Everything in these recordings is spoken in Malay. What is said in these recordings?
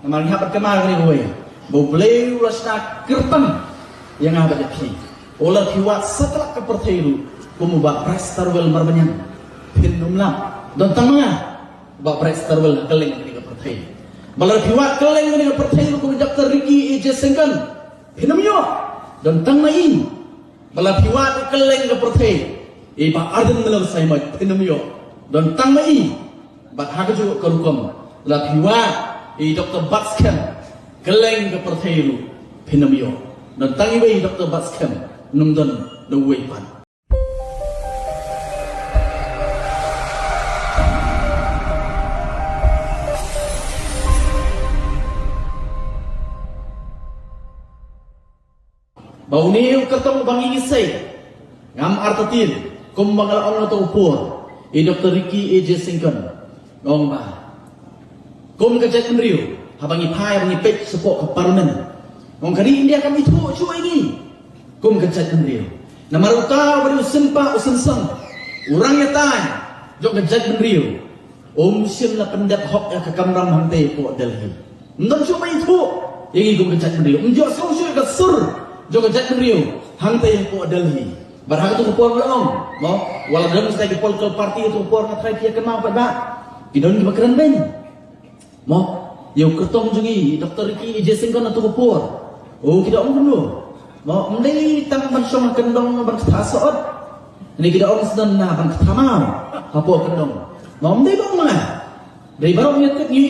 Namar nyapat kemar ni gue. Boleh urasna kertan yang ada pi. Olah piwat setelah kepercayaan kamu bak prestarwel marbanyan. Pinumlam dan tengah bak prestarwel keleng ni kepercayaan. Balar piwat keleng ni kepercayaan kamu Dr. Ricky AJ Sengkan. Pinumyo dan tengah ini. Balar piwat keleng kepercayaan. Iba arden dalam saya mai pinumyo dan tengah ini. Bak haga juga kerukum. Balar piwat Dr. Batskan keleng kepercayaan pinumyo dan tengah ini Dr. Batskan nungdan nuwepan. Bau ni ketemu bang Isai ngam artatin kumbang ala tu upur Dr. Ricky AJ Sengkan ngong ba kum kejat meriu habangi pai bangi pek support ke parlimen ngong kali India kami tu ini kum kejat meriu nama ruta baru sempa usensang urangnya tan jok kejat meriu sim la pendat hok ya ke kamram hante po Delhi ndon cuma itu yang kum kejat meriu njok sausu ke sur jok kejat meriu hante po Delhi barang itu kupor belum mo wala dalam stay political party itu kupor ngatrai dia kenal pada idon kebakaran ben mo yo kertong jungi Dr. Ricky AJ Sengkan atau kupor oh kita om dulu mo mendai tang ban song kendong ban khasot ini kita om sedang na ban khamam apa kendong mo mendai bang mana dari baru nyetek nyi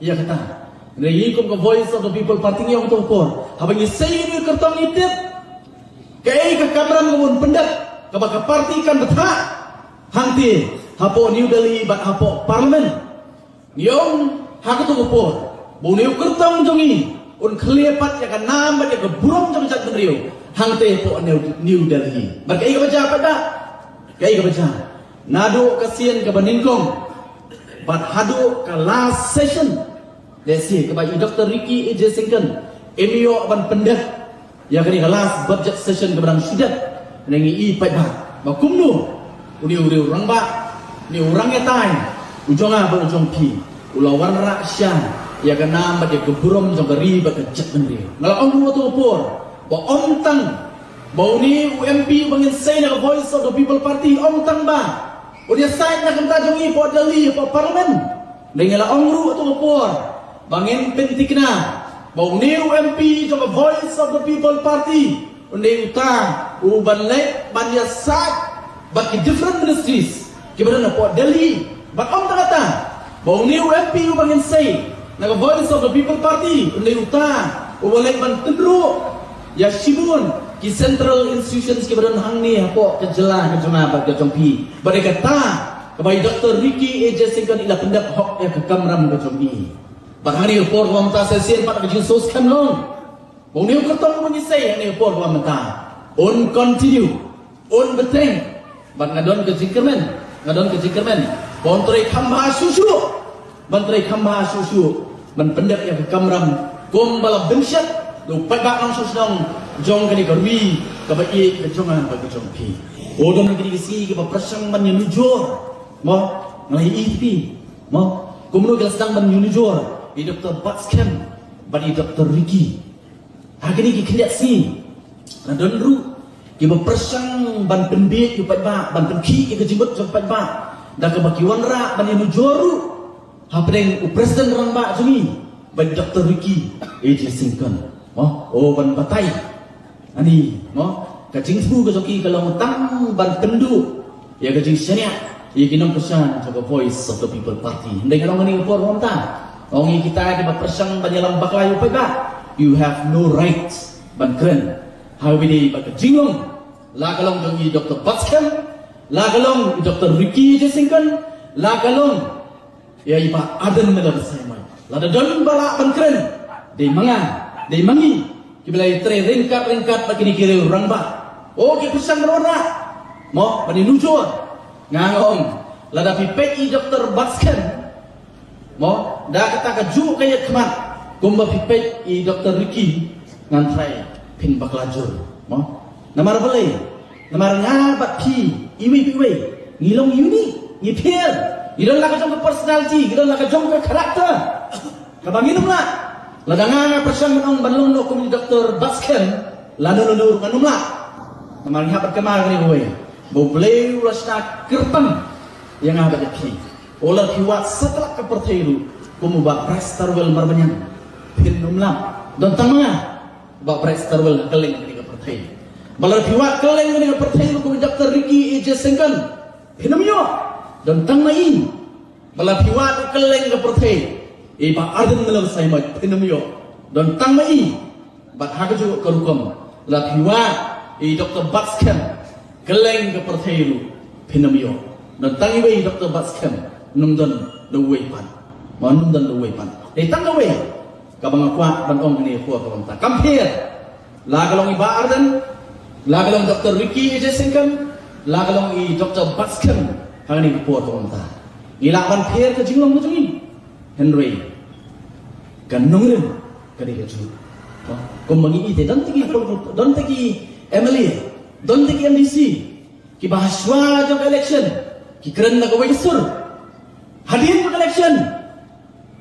iya kata dari kum ke voice of the people party yang tu kupor habang isai ni kertong itip kaya ke kamran ngun pendat ke parti kan betah hanti hapo New Delhi bat hapo parlimen nyong hak tu kupor bu new kertong jongi un khlepat ya kan nam bat ya ke burung jong jat beriu hanti hapo New Delhi bat kaya ke baca apa dak kaya ke baca nado kasian ke baningkong bat hadu ke last session desi ke bagi Dr. Ricky AJ Sengkan emio ban pendat ya kini kelas budget session keberang sudah nengi i pai ba bakum nu uri orang ba ni orangnya tai ujung apa ujung pi ulawan raksya ya kana ba de geburom jong gari ba kejat mendri ngala om tu opor ba om tang ba ni UMP bangin say na voice of the people party om tang ba udia sai na kanta jongi po Delhi po parlimen ngala om ru tu opor bangin pentikna bau ni UMP jong voice of the people party unde utang uban lek ban yasat bagi different ministries kibarana po Delhi bat om kata bau ni UMP ubangin say na voice of the people party unde utang uban lek ban tendru ya sibun ki central institutions kibarana hang ni apo kejelah ke jona bat ke jompi bade kata kebai Dr. Ricky AJ Sengkan ila pendak hok ya ke kamram ke jompi bahari upor wa mata sesien pat ke jinsos kan long bong niu kertong menyisai ni upor wa mata on continue on betreng bat ngadon ke jikermen bontrei khamba susu ban pendak ya ke kamram gom bala benshat do paga ang susdong jong kani garwi ka ba i ke jonga ba ke jongpi odom kini kisi ke ba prasang man nyujur mo ngai ipi mo kumno ke sedang man nyujur Dr. Batskan bagi Dr. Ricky hari ni kita si nadon ru ki bepersang ban pendek ki pat ban penki ki jibut sampai ba dah ke bagi wanra ban yang joru hapreng presiden orang ba jumi bagi Dr. Ricky AJ Sengkan oh ban batai ani ka jingfu ke soki kalau tang ban pendu ya ke jing senya ya kinong pesan jaga voice of the people party ndai kalau ngani upor monta ongi kita di bepersang banyalam baklayu pada you have no rights ban keren hawidi bak jingong la kalong jongi Dr. Batskan la kalong Dr. Ricky AJ Sengkan la kalong ya iba adan medal saya la don bala ban keren de mangi kibalai tre ringkat bagi dikira orang ba oh ki pesang rona mo bani nujur ngangong la da PPI Dr. Batskan mo dah kata kaju kaya kemat kumba pipet i Dr. Ricky ngantrai pin baklajur mo namar boleh namar ngabat pi iwi ngilong uni ngipir idon la ka jong personality idon la ka jong karakter kabanginum la ladanga persyang menong banlong no kum Dr. Baskem lanu nunur kanum la namang hapat kamar ni boy bo bleu lasna kirpan yang ada di olah hiwat setelah kepertairu kum ba prestarwel marbanyan pinum la don tanga ba prestarwel keleng ni kepertai balar hiwat keleng ni kepertairu kum Dr. Ricky AJ Sengkan pinum yo don tangmai balar hiwat keleng kepertai iba arden melam sai mai pinum yo don tangmai bat hagaju kerukum la hiwat Dr. Baskem keleng kepertairu pinum yo dan tangi wei Dr. Baskem numdan the way pan manumdan the way pan tang wei kabang kwa ban ong ni ko kabang ta compare la galong iba arden la galong Dr. Ricky AJ Sengkan la galong Dr. Baskem hangni ko kabang ta ila ban pher ka jinglong mo jungi Henry kan nungren kadi ka ju ko mangi ite don tiki Emily don tiki MDC ki bahaswa jong election ki keren na gawai sur hadir ke election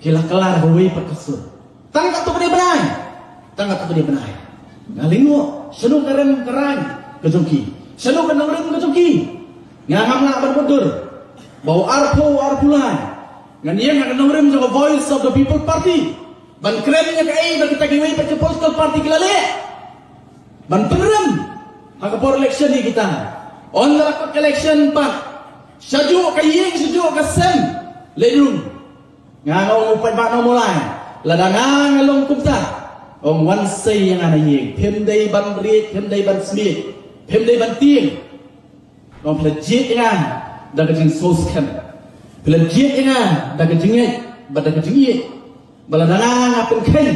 kila kelar gawai perkesur tangkat tu dia benai tangkat tu dia benai ngalingo senu keren kerang kejongki senu kenongren kejongki ngaham nak berbudur bawa arpulai nganiang nak kenongren juga voice of the people party ban kerennya kai ban kita gawai perke political party kilale ban peneram hakapor election ni kita on lakot election pa saju kayeng saju kasem ledung ngangong upat ba no mulai ladanga ngalong kumta ong wan sei yang ana yeng pemdei ban ri pemdei ban smith pemdei ban tieng ong plejit yang daga jing sos kan plejit yang daga jingit badaga jingit baladanga ngapen ken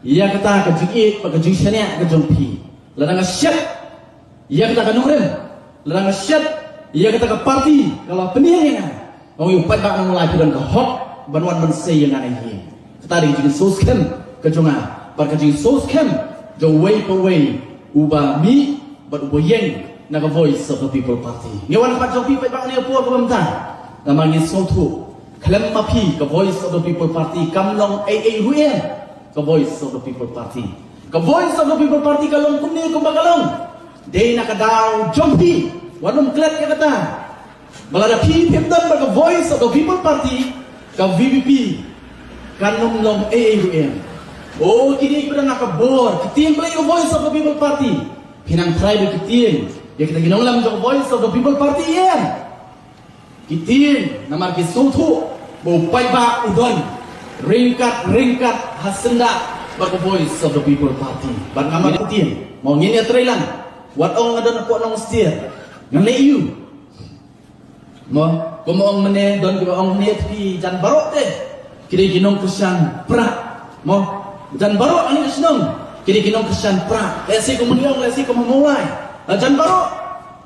ia kata ka jingit ba ka jing sania ka jompi ladanga syat ia kata ka nongren ladanga syat ia kata ke parti kalau peniangan orang upat bak nang mulai dan ke hot banwan mensei yang ana hi tadi jing soskem ke jonga bar ke jing soskem jo way per way uba mi but uba yeng na ka voice of the people party ngewan pat jo pi pat bak ni puak ko bamta namang ni sotu klem mapi ke voice of the people party kamlong ai huyen ke voice of the people party ke voice of the people party kalong kumni ko bakalong de na ka daw jompi wanum klat ya kata balada PPM dan bagi voice of the people party ka VVP kanum long AAUM oh kini kita nak kabor kiting play voice of the people party pinang tribe kiting ya kita ginong lam jong voice of the people party ya kiting namar ki sotu bo pai ba udon ringkat hasenda bagi voice of the people party ban ngamar kiting mau ngini trailan wat ong adon ko nong steer ngalai you mo kumong mene don ki ong net ki jan barok te kiri ginong kesan pra mo jan barok ani kesnong kiri ginong kesan pra lesi kumong lesi kumulai jan barok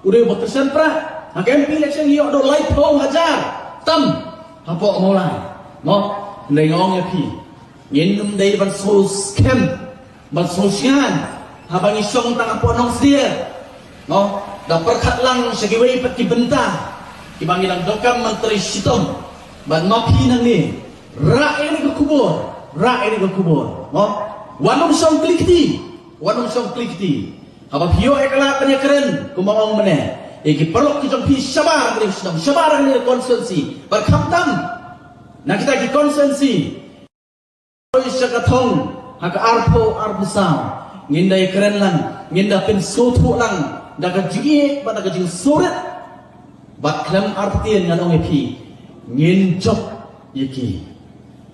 udah buat kesan pra hak MP election hiyo do light ho hajar tam hapo mulai mo nengong ya pi nginum dei ban sos kem ban sosian habang isong tang apo nong steer no dah perkat lang segiway pat kibenta kibangilang dokam menteri sitom ban mapi nang ni ra ini ke kubur no wanum song klikti haba pio ekala panya keren kumawang mene iki perlu kita pi sabar dari sitom sabar ni konsensi berkhamtam na kita ki konsensi oi sakatong hak arpo sam ngindai keren lang nginda pin sotu lang daga jigi ba daga jing surat bat klam artien ngalong epi ngin job yiki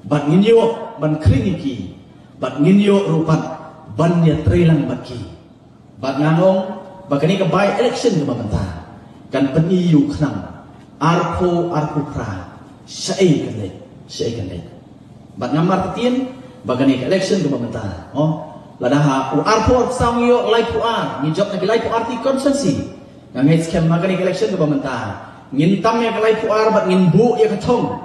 bat ngin yo ban kring yiki bat ngin yo rupat ban ya trailang baki bat nganong bakani ka by election ke babanta kan peniyu khnam arpo pra sai kan le bat ngamar artien bakani ka election ke babanta oh ladaha arpo sang yo live ni job na live arti konsensi nang hits kem magani election ke bamanta ngin tam ya live bat ngin bu ya katong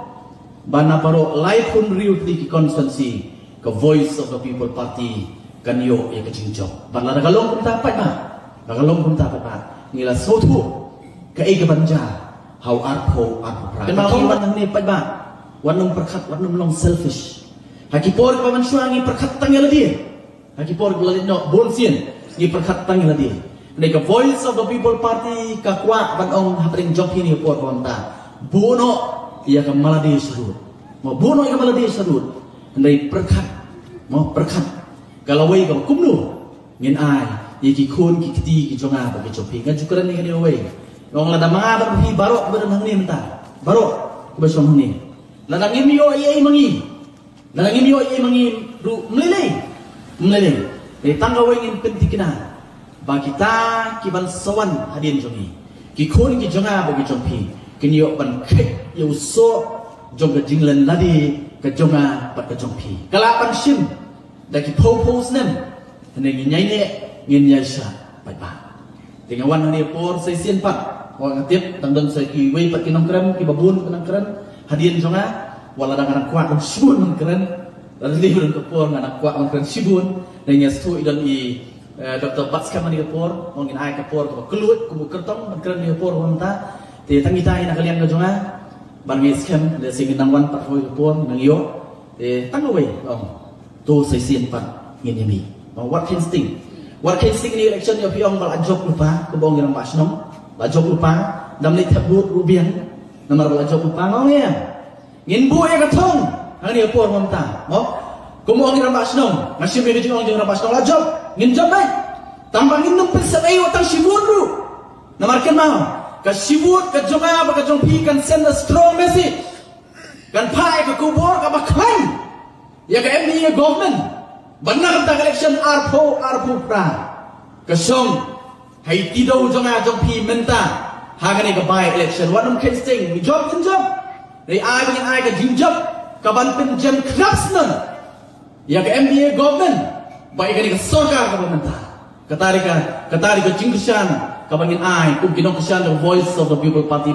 bana paro live pun riu ti konsensi ke voice of the people party kan yo ya kecing job ban la galong pun tapat ba ngila sotu ke ai ke banja how arpo pra kan mau wan ni pat ba wanung perkat wanung long selfish Haki por ka mansuangi perkatang yala dia. Haki por ka lalit no bolsien ni perkatang yala dia. Nei ka Voice of the People Party ka kwa ban ong hapring job ini por ka manta. Buno ia ka maladi sarut. Mo buno ia ka maladi sarut. Nei perkat. Mo perkat. Kalawai ka kumnu ngin ai iki kun ki kiti ki jonga ba ki jopi ngan jukuran ni kani wei. Nong lada mga ba hi baro ba nang ni menta. Baro ba song ni. Lada ngimyo ai mangi. Nalangin yo ay mangi ru meleleh. Ni tangga wengin pentikina. Bagita kiban sawan hadin jongi. Ki khon ki jonga bagi jompi. Kinyo ban khek yo so jong ka jinglan ladi ka jonga pat ka jompi. Kalapan sim da ki pos nem. Tane ngi nyai ne ngin nyai sha pai ba. Tinga wan ni por sai sien pat. Wa ngatip tang dan sai ki wei pat kinong krem ki babun kinong krem hadin jonga. Wala dengan kuat dan sibun mengkeren, dan liburan kepor dengan kuat mengkeren sibun. Dan yang setu idan i Dr. Batska mani kepor, mungkin ay kepor keluar kubu kertong mengkeren ni kepor wanta. Ti tangi tayo na kalian kajonga, barangay scam le singin nangwan pat hoy kepor nang iyo. Ti tangaway tu sesian pat ngin yami. What can sting ni election yo piong bal ajok lupa kubong girang pasnom, ajok lupa damli tabut rubian, namar bal ajok lupa ngong ya. Ngin buaya katong ang ni por mamta mo kumo ang rampas nong masih beda jong ang rampas nong lajok ngin jamay tambang ngin nung sa ayo tang sibur ru namarkan mau ka sibur ka jonga ba ka jong pi kan send a strong message kan pai ka kubor ka baklan ya ka MDA government benar ta election arpo pra ka song hai tido jonga jong pi menta hagani ka bai election wanam ken sting mi job dari ai bagi ai ke jinjab kaban penjam krasnan ya ke MDA government baik ke sorga ka pemerintah katari ka jingkusan kabangin ai kum kinong kesan the Voice of the People Party